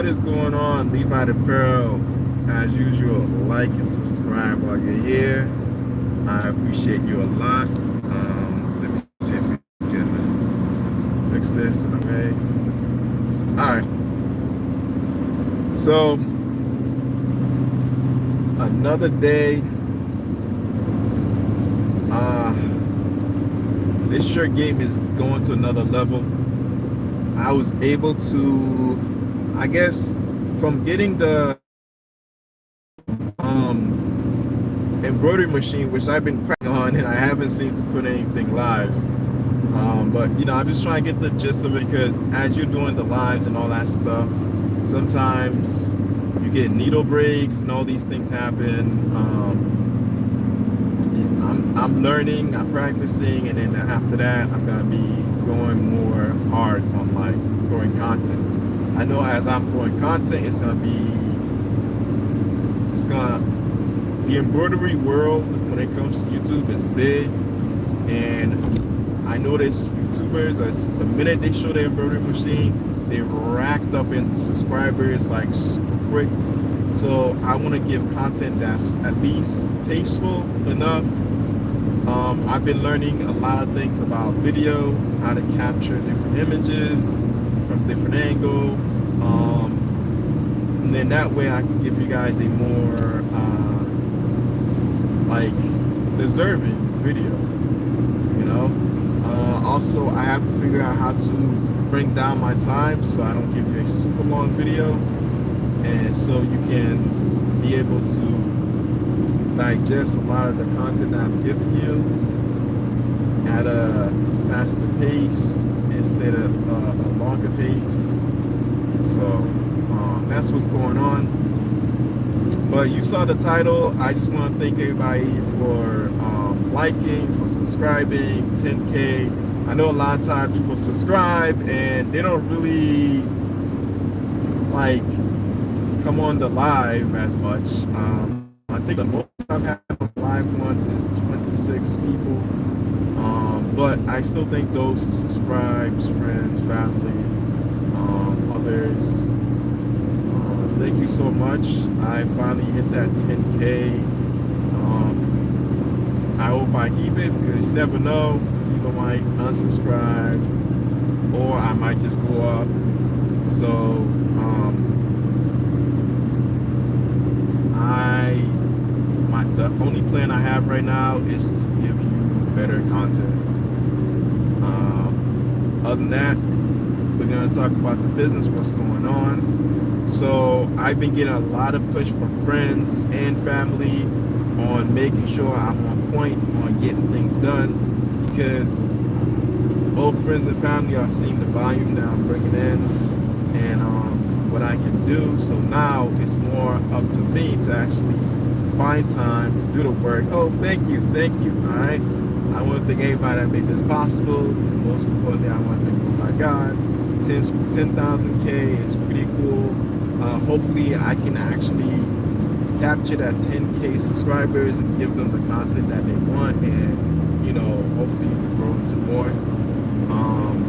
What is going on? Levi the Pearl. As usual, like and subscribe while you're here. I appreciate you a lot. Let me see if we can fix this. Okay. All right. So another day. Uh, this shirt game is going to another level. I was able to, I guess, from getting the embroidery machine, which I've been practicing on, and I haven't seemed to put anything live. But I'm just trying to get the gist of it because as you're doing the lives and all that stuff, sometimes you get needle breaks and all these things happen. I'm learning, I'm practicing, and then after that, I'm gonna be going more hard on like throwing content. I know as I'm throwing content, it's gonna the embroidery world when it comes to YouTube is big, and I notice YouTubers, as the minute they show their embroidery machine, they racked up in subscribers like super quick. So I want to give content that's at least tasteful enough. I've been learning a lot of things about video, how to capture different images from different angle, and then that way I can give you guys a more like deserving video. Also, I have to figure out how to bring down my time so I don't give you a super long video, and so you can be able to digest a lot of the content that I'm giving you at a faster pace instead of a longer pace. So that's what's going on. But you saw the title. I just want to thank everybody for liking, for subscribing. 10K. I know a lot of times people subscribe and they don't really like come on the live as much. I think the most I've had on live once is 26 people. But I still think those who subscribe, friends, family, others, thank you so much. I finally hit that 10K. I hope I keep it because you never know. People might unsubscribe or I might just go up. So the only plan I have right now is to give you better content. Other than that, we're gonna talk about the business, what's going on. So I've been getting a lot of push from friends and family on making sure I'm on point on getting things done, because both friends and family are seeing the volume that I'm bringing in and what I can do. So now it's more up to me to actually find time to do the work. Oh, thank you. All right. I want to thank everybody that made this possible. And most importantly, I want to thank Most High God. 10,000K is pretty cool. Hopefully, I can actually capture that 10K subscribers and give them the content that they want, and hopefully grow into more.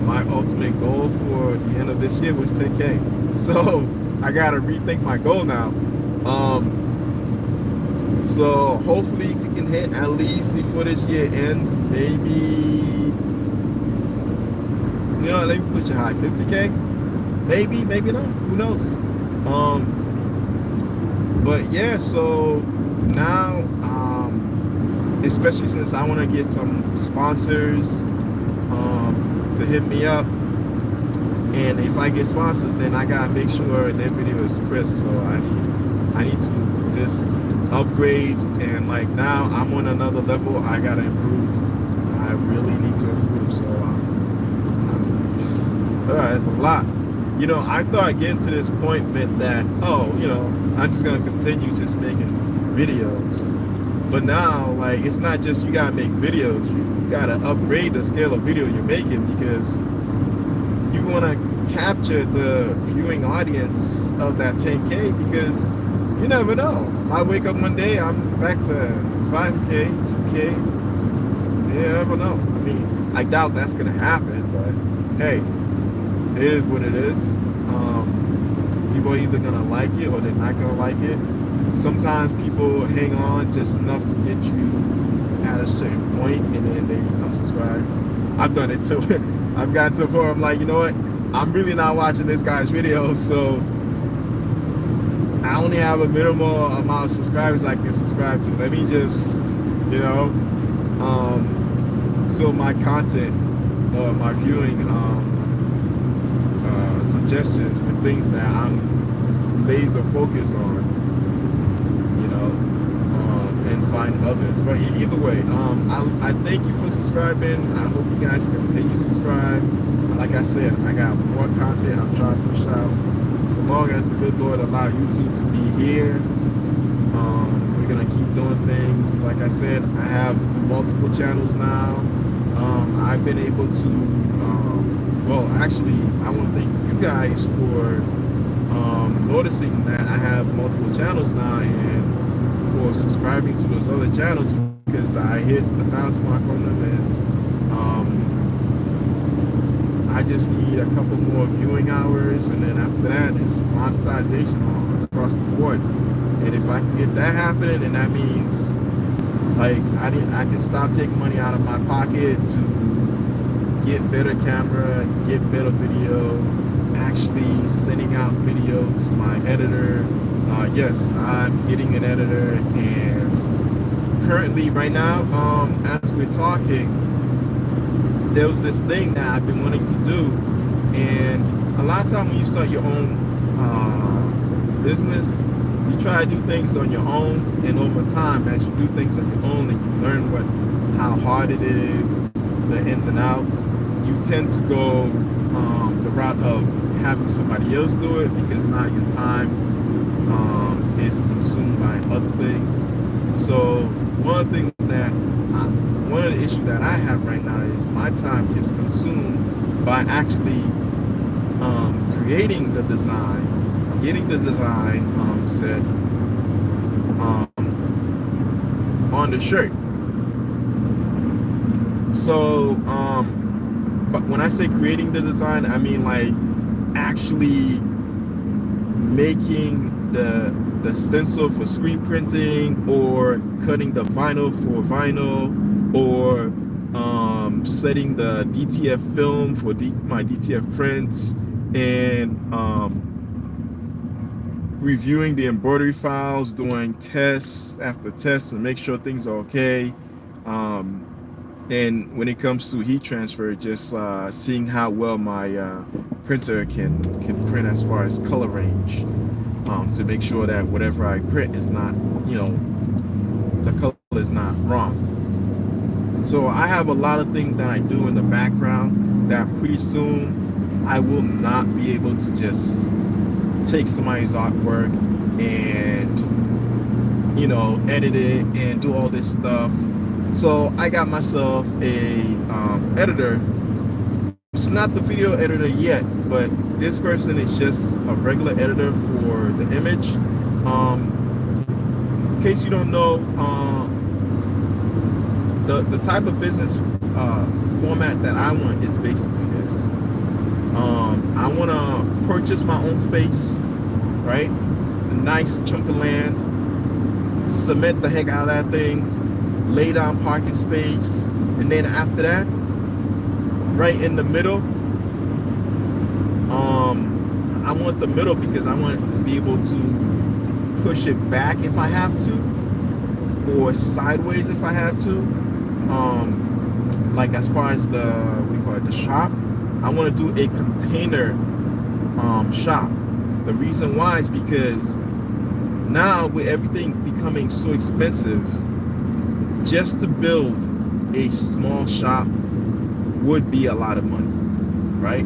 My ultimate goal for the end of this year was 10K, so I gotta rethink my goal now. So hopefully we can hit at least before this year ends. Maybe let me put you high, 50K. Maybe not. Who knows? But yeah, so now, especially since I want to get some sponsors to hit me up, and if I get sponsors, then I gotta make sure their video is crisp. So I need to just upgrade, and like now I'm on another level. I gotta improve. I really need to improve. So it's a lot. I thought getting to this point meant that, I'm just gonna continue just making videos. But now, like, it's not just you gotta make videos. You gotta upgrade the scale of video you're making, because you wanna capture the viewing audience of that 10K, because you never know. I wake up one day, I'm back to 5K, 2K. You never know. I mean, I doubt that's gonna happen, but hey, it is what it is. People are either gonna like it or they're not gonna like it. Sometimes people hang on just enough to get you at a certain point and then they unsubscribe. I've done it too. I've gotten to a point where I'm like, you know what? I'm really not watching this guy's videos, so I only have a minimal amount of subscribers I can subscribe to. Let me just, you know, fill my content or my viewing suggestions with things that I'm laser focused on, you know, and find others. But either way, I thank you for subscribing. I hope you guys continue to subscribe. Like I said, I got more content I'm trying to push out. So long as the good Lord allow YouTube to be here, we're gonna keep doing things. Like I said, I have multiple channels now. I've been able to, well, actually, I want to thank you guys for noticing that I have multiple channels now and for subscribing to those other channels, because I hit the 1,000 mark on them, and I just need a couple more viewing hours, and then after that it's monetization all across the board. And if I can get that happening, then that means like I can stop taking money out of my pocket to get better camera, get better video, actually sending out video to my editor. Yes, I'm getting an editor, and currently right now, as we're talking, there was this thing that I've been wanting to do, and a lot of time when you start your own business, you try to do things on your own, and over time, as you do things on your own and you learn how hard it is, the ins and outs, you tend to go the route of having somebody else do it, because now your time is consumed by other things. So one of the issues that I have right now is my time is consumed by actually creating the design, getting the design set on the shirt. So but when I say creating the design, I mean like actually making the stencil for screen printing, or cutting the vinyl for vinyl, or setting the DTF film for my DTF prints, and reviewing the embroidery files, doing tests after tests to make sure things are okay. And when it comes to heat transfer, just seeing how well my printer can print as far as color range, to make sure that whatever I print is not, you know, the color is not wrong. So I have a lot of things that I do in the background that pretty soon I will not be able to just take somebody's artwork and, you know, edit it and do all this stuff. So I got myself a editor. It's not the video editor yet, but this person is just a regular editor for the image. In case you don't know, the type of business format that I want is basically this. I want to purchase my own space, right? A nice chunk of land, cement the heck out of that thing, lay down parking space, and then after that, right in the middle, I want the middle because I want to be able to push it back if I have to, or sideways if I have to. Like as far as the, what do you call it, the shop, I want to do a container shop. The reason why is because now with everything becoming so expensive, just to build a small shop would be a lot of money, right?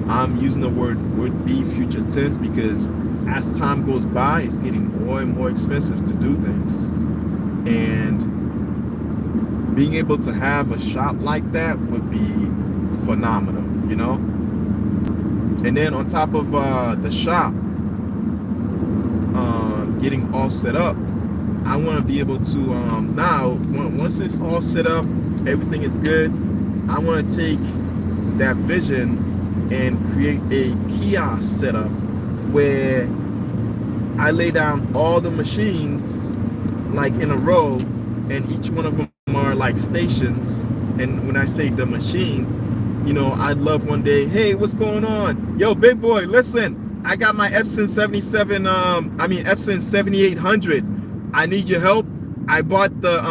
I'm using the word would be future tense because as time goes by, it's getting more and more expensive to do things. And being able to have a shop like that would be phenomenal, you know? And then on top of the shop, getting all set up, I want to be able to, now, once it's all set up, everything is good, I want to take that vision and create a kiosk setup where I lay down all the machines like in a row, and each one of them are like stations. And when I say the machines, you know, I'd love one day, hey, what's going on? Yo, big boy, listen, I got my Epson 77, Epson 7800. I need your help. I bought the,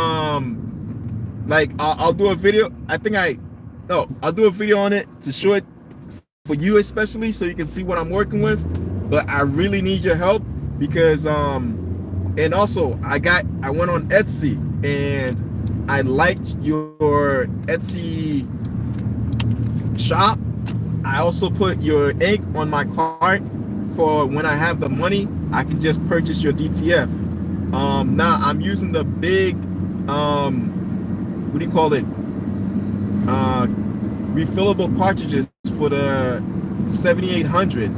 I'll do a video. I'll do a video on it to show it for you especially, so you can see what I'm working with. But I really need your help because, and also I went on Etsy and I liked your Etsy shop. I also put your ink on my cart for when I have the money, I can just purchase your DTF. Now I'm using the big, what do you call it? Refillable cartridges for the 7800.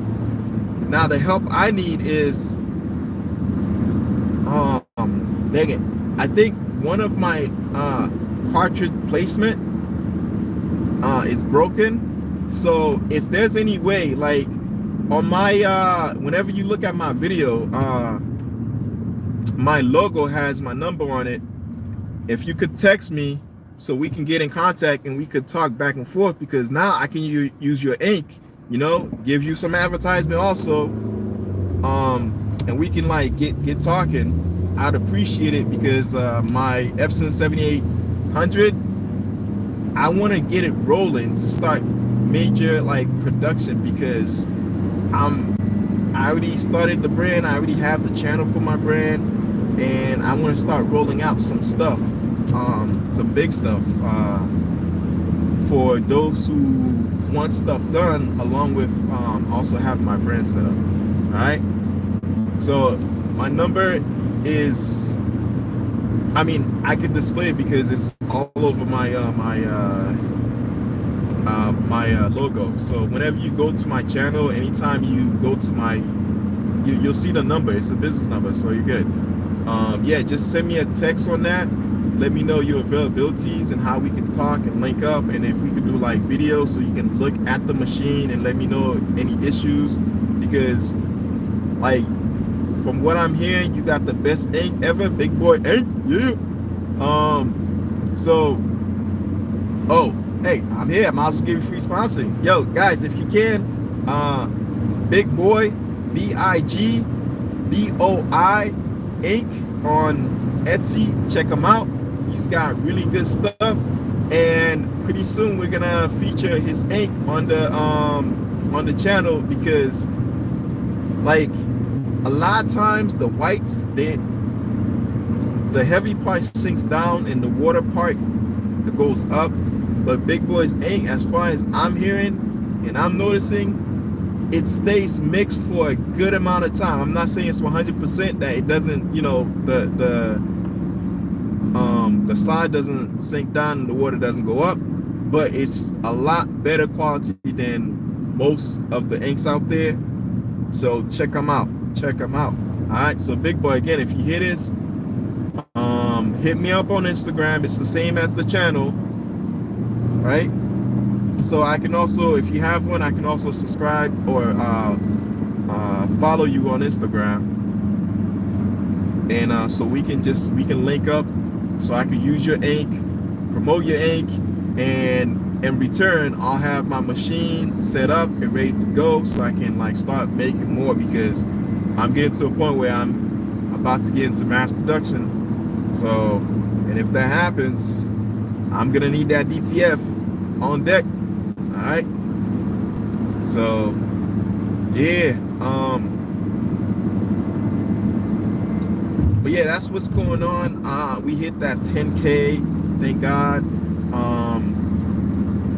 Now the help I need is, dang it, I think one of my cartridge placement is broken. So if there's any way, like on my whenever you look at my video, my logo has my number on it. If you could text me so we can get in contact and we could talk back and forth, because now I can use your ink, you know, give you some advertisement also, and we can like get talking. I'd appreciate it, because my Epson 7800, I want to get it rolling to start major like production, because I already started the brand, I already have the channel for my brand, and I want to start rolling out some stuff, some big stuff, for those who want stuff done, along with also having my brand set up. All right, so my number is, I could display it because it's all over my logo. So whenever you go to my channel, anytime you go to my, you'll see the number. It's a business number, so you're good. Yeah, just send me a text on that. Let me know your availabilities and how we can talk and link up, and if we could do like videos so you can look at the machine and let me know any issues, because like from what I'm hearing, you got the best ink ever, big boy ink. Yeah. So, oh, hey, I'm here. I might as well give you free sponsoring. Yo, guys, if you can, Big Boy, BIGBOI ink on Etsy. Check him out. He's got really good stuff, and pretty soon we're gonna feature his ink on the channel, because like a lot of times the whites, the heavy part sinks down and the water part, it goes up. But Big Boy's ink, as far as I'm hearing and I'm noticing, it stays mixed for a good amount of time. I'm not saying it's 100% that it doesn't, you know, the side doesn't sink down and the water doesn't go up, but it's a lot better quality than most of the inks out there. So check them out. Check them out. All right. So Big Boy, again, if you hear this, hit me up on Instagram. It's the same as the channel, right? So I can also, if you have one, I can also subscribe or follow you on Instagram, and so we can link up, so I can use your ink, promote your ink, and in return I'll have my machine set up and ready to go, so I can like start making more, because I'm getting to a point where I'm about to get into mass production. So, and if that happens, I'm gonna need that DTF on deck. All right. So, yeah. But yeah, that's what's going on. We hit that 10K, thank God.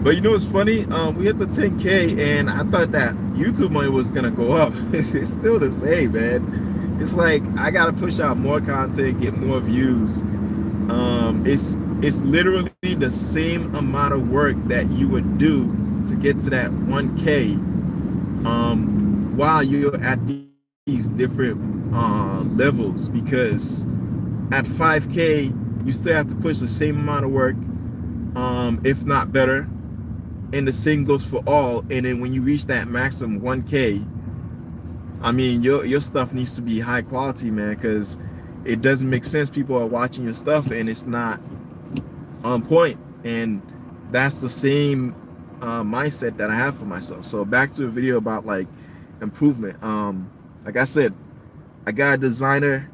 But you know what's funny? We hit the 10K, and I thought that YouTube money was gonna go up. It's still the same, man. It's like I gotta push out more content, get more views. It's literally the same amount of work that you would do to get to that 1K, while you're at these different levels, because at 5K you still have to push the same amount of work, if not better, and the same goes for all. And then when you reach that maximum 1K, I mean, your stuff needs to be high quality, man, because it doesn't make sense. People are watching your stuff and it's not on point, and that's the same mindset that I have for myself. So back to a video about like improvement. Like I said, I got a designer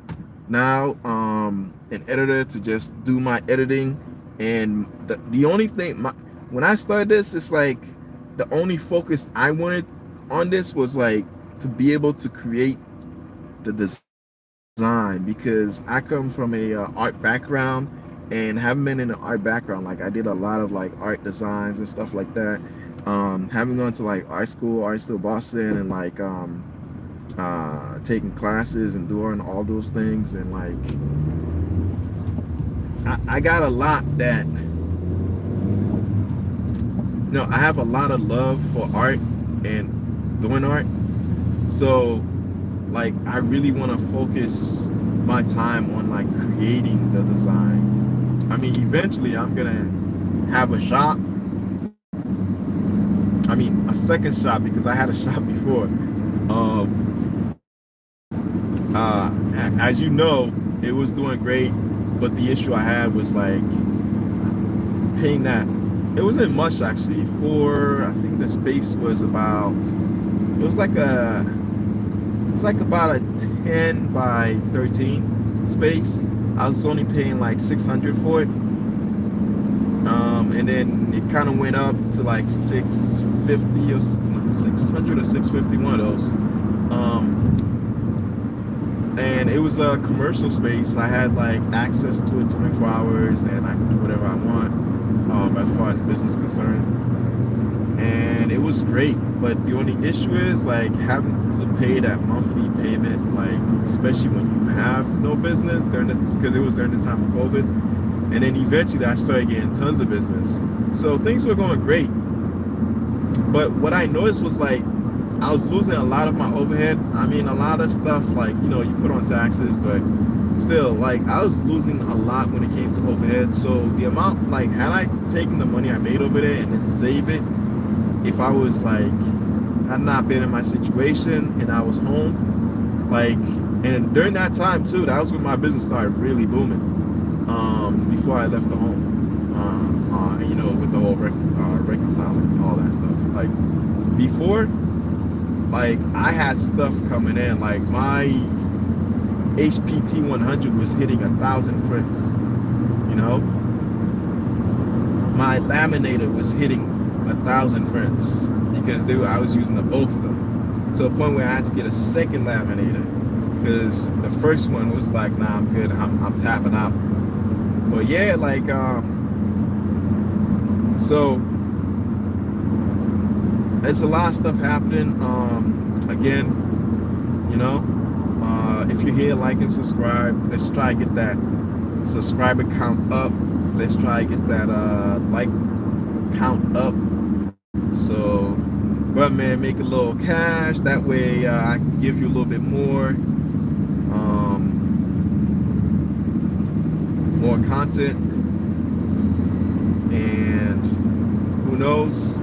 now, an editor to just do my editing, and the only thing when I started this, it's like the only focus I wanted on this was like to be able to create the design, because I come from a art background, and haven't been in an art background. Like I did a lot of like art designs and stuff like that. Having gone to like art school Boston, and like taking classes and doing all those things, and like I got a lot that, I have a lot of love for art and doing art. So like I really want to focus my time on like creating the design. I mean, eventually I'm gonna have a shop. I mean, a second shop, because I had a shop before. As you know, it was doing great, but the issue I had was like paying that. It wasn't much actually. I think the space was about. It was like about a 10 by 13 space. I was only paying like 600 for it. And then it kind of went up to like 650 or 600 or 650, one of those. And it was a commercial space. I had like access to it 24 hours, and I could do whatever I want as far as business concerned. And it was great, but the only issue is like having to pay that monthly payment, like especially when you have no business because it was during the time of COVID. And then eventually I started getting tons of business, so things were going great. But what I noticed was like I was losing a lot of my overhead. I mean, a lot of stuff like, you put on taxes, but still, like I was losing a lot when it came to overhead. So the amount, like had I taken the money I made over there and then save it, if I was like, had not been in my situation and I was home, like, and during that time too, that was when my business started really booming. Before I left the home, with the whole reconciling, all that stuff. Like before, like I had stuff coming in, like my HPT 100 was hitting 1,000 prints. My laminator was hitting 1,000 prints because I was using both of them, to a point where I had to get a second laminator because the first one was like, nah, I'm good, I'm tapping out. But yeah, like so there's a lot of stuff happening. Again, if you're here, like and subscribe. Let's try to get that subscriber count up. Let's try to get that like count up. So, but man, make a little cash. That way I can give you a little bit more content. And who knows,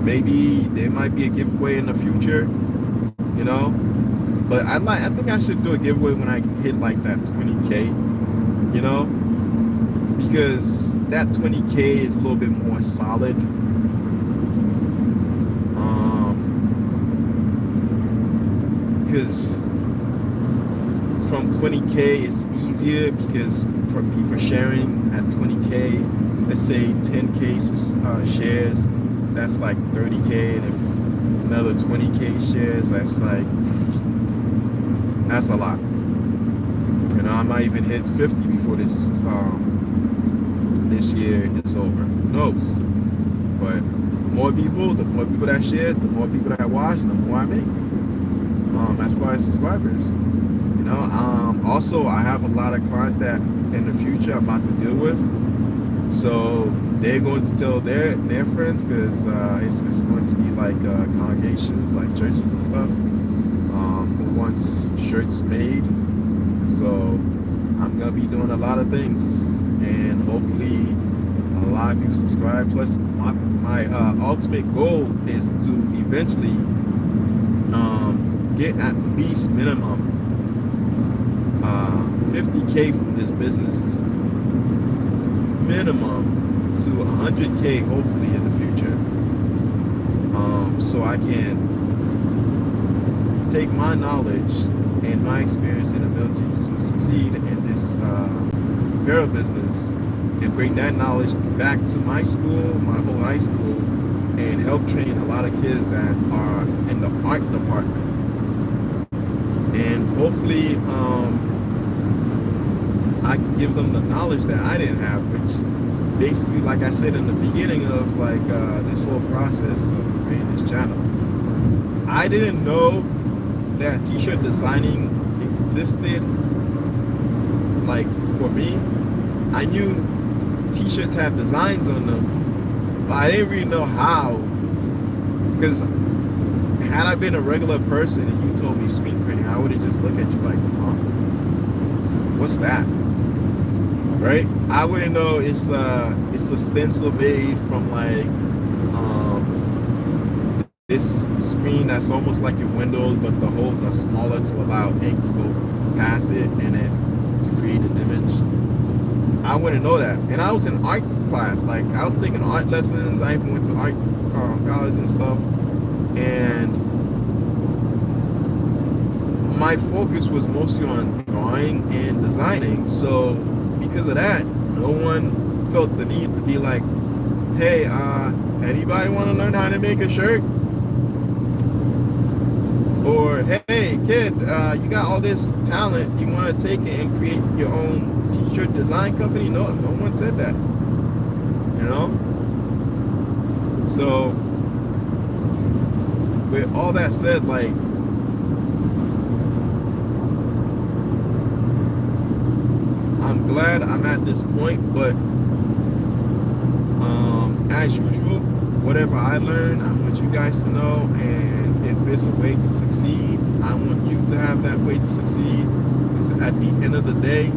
maybe there might be a giveaway in the future, but I think I should do a giveaway when I hit like that 20K, because that 20K is a little bit more solid. Because from 20K it's easier, because from people sharing at 20K, let's say 10K shares, that's like 30K, and if another 20K shares, that's a lot. I might even hit 50 before this year is over. Who knows? But the more people that shares, the more people that watch, the more I make. As far as subscribers, also I have a lot of clients that in the future I'm about to deal with, so they're going to tell their friends, because it's going to be like congregations, like churches and stuff, who wants shirts made. So I'm gonna be doing a lot of things, and hopefully a lot of you subscribe. Plus my ultimate goal is to eventually get at least minimum 50K from this business, minimum to 100K hopefully in the future, so I can take my knowledge and my experience and abilities to succeed in this apparel business and bring that knowledge back to my school, my whole high school, and help train a lot of kids that are in the art department. And hopefully I can give them the knowledge that I didn't have, which basically, like I said in the beginning of like this whole process of creating this channel, I didn't know that t-shirt designing existed. Like for me, I knew t-shirts had designs on them, but I didn't really know how. Because had I been a regular person and you told me screen printing, I would have just looked at you like, huh? What's that? Right? I wouldn't know it's a stencil made from like this screen that's almost like your windows, but the holes are smaller to allow ink to go past it and then to create an image. I wouldn't know that. And I was in arts class, like I was taking art lessons. I even went to art college and stuff. And my focus was mostly on drawing and designing. So because of that, no one felt the need to be like, hey, anybody want to learn how to make a shirt? Or, hey, kid, you got all this talent. You want to take it and create your own t-shirt design company? No one said that. You know? So, with all that said, like, I'm glad I'm at this point, but as usual, whatever I learn, I want you guys to know, and if it's a way to succeed, I want you to have that way to succeed, because at the end of the day,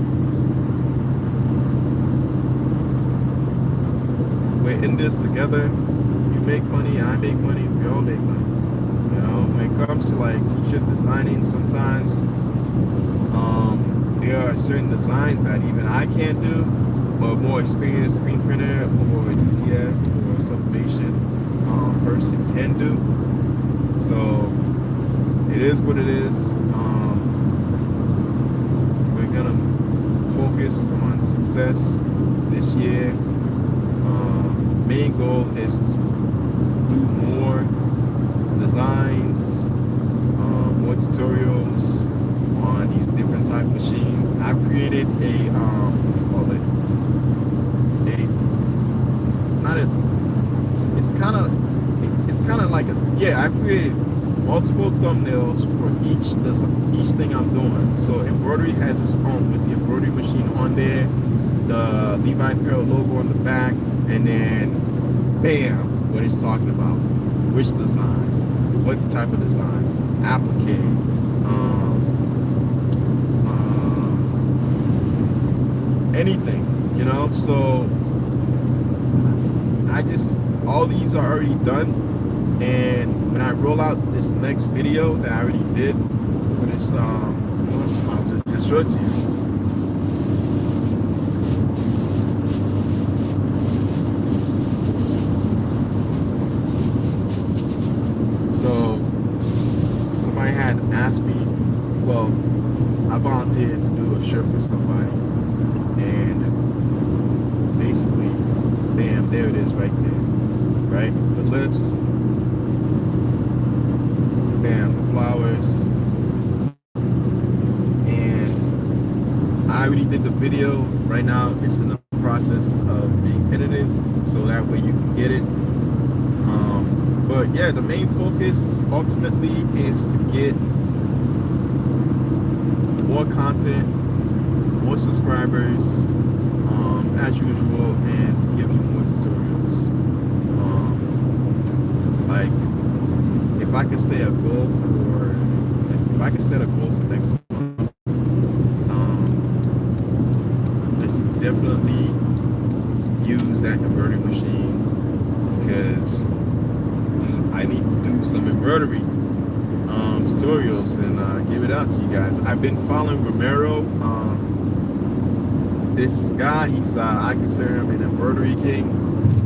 we're in this together. You make money, I make money, we all make money. You know, when it comes to like t-shirt designing, sometimes there are certain designs that even I can't do, but a more experienced screen printer or DTF or sublimation person can do. So it is what it is. We're gonna focus on success this year. Main goal is to do more designs, more tutorials on these different type of machines. I've created it's kind of like I've created multiple thumbnails for each thing I'm doing. So embroidery has its own with the embroidery machine on there, the Levi Apparel logo on the back, and then bam, what it's talking about, which design, what type of designs, applique, anything, you know. So all these are already done, and when I roll out this next video that I already did for this, I'll just show it to you. So somebody had asked me, well, I volunteered to do a shirt for somebody, and basically, bam, there it is right there, right? The lips, bam, the flowers, and I already did the video. Right now, it's in the process of being edited, so that way you can get it. But yeah, the main focus ultimately is to get more content, more subscribers, as usual, and to give you more tutorials. Like, if I could say a goal for, if I could set a goal for next month, just definitely use that embroidery machine, because I need to do some embroidery. and give it out to you guys. I've been following Romero. This guy, I consider him an embroidery king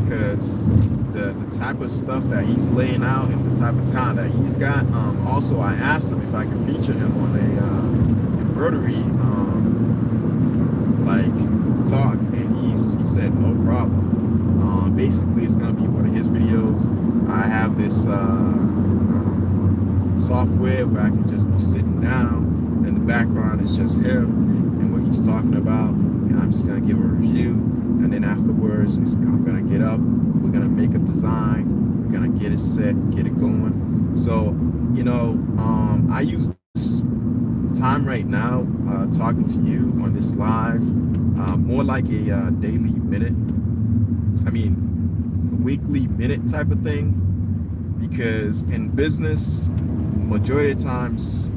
because the type of stuff that he's laying out and the type of talent that he's got. Also, I asked him if I could feature him on a embroidery like talk, and he said no problem. Basically, it's gonna be one of his videos. I have this software where I can just be sitting down, and the background is just him and what he's talking about, and I'm just gonna give a review, and then afterwards I'm gonna get up, we're gonna make a design, we're gonna get it set, get it going. So I use this time right now talking to you on this live more like a weekly minute type of thing, because in business, majority of times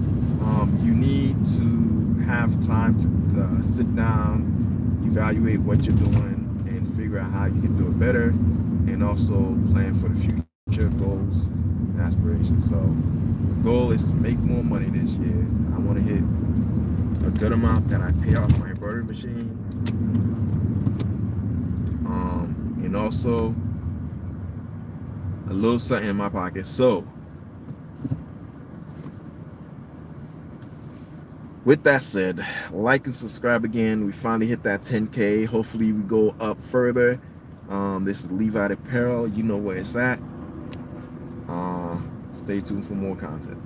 you need to have time to sit down, evaluate what you're doing, and figure out how you can do it better, and also plan for the future goals and aspirations. So the goal is to make more money this year. I want to hit a good amount that I pay off my embroidery machine, and also a little something in my pocket. So with that said, like and subscribe again. We finally hit that 10K. Hopefully we go up further. This is Levi Apparel. You know where it's at. Stay tuned for more content.